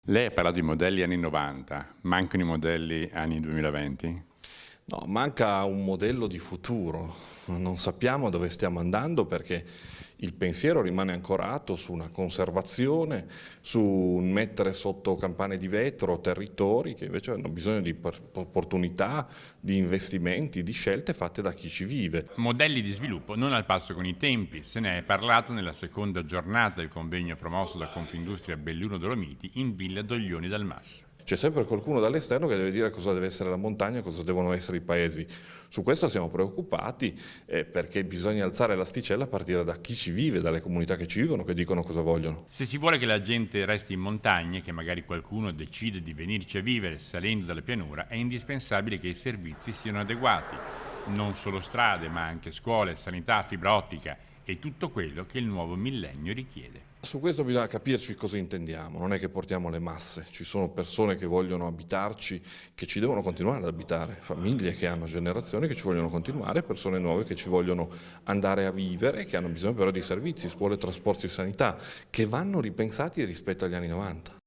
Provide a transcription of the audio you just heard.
Lei ha parlato di modelli anni 90, mancano i modelli anni 2020? No, manca un modello di futuro, non sappiamo dove stiamo andando perché il pensiero rimane ancorato su una conservazione, su un mettere sotto campane di vetro territori che invece hanno bisogno di opportunità, di investimenti, di scelte fatte da chi ci vive. Modelli di sviluppo non al passo con i tempi, se ne è parlato nella seconda giornata del convegno promosso da Confindustria Belluno Dolomiti in Villa Doglioni dal Mas. C'è sempre qualcuno dall'esterno che deve dire cosa deve essere la montagna e cosa devono essere i paesi. Su questo siamo preoccupati perché bisogna alzare l'asticella a partire da chi ci vive, dalle comunità che ci vivono, che dicono cosa vogliono. Se si vuole che la gente resti in montagna e che magari qualcuno decide di venirci a vivere salendo dalla pianura, è indispensabile che i servizi siano adeguati. Non solo strade, ma anche scuole, sanità, fibra ottica e tutto quello che il nuovo millennio richiede. Su questo bisogna capirci cosa intendiamo, non è che portiamo le masse, ci sono persone che vogliono abitarci, che ci devono continuare ad abitare, famiglie che hanno generazioni che ci vogliono continuare, persone nuove che ci vogliono andare a vivere, che hanno bisogno però di servizi, scuole, trasporti e sanità, che vanno ripensati rispetto agli anni 90.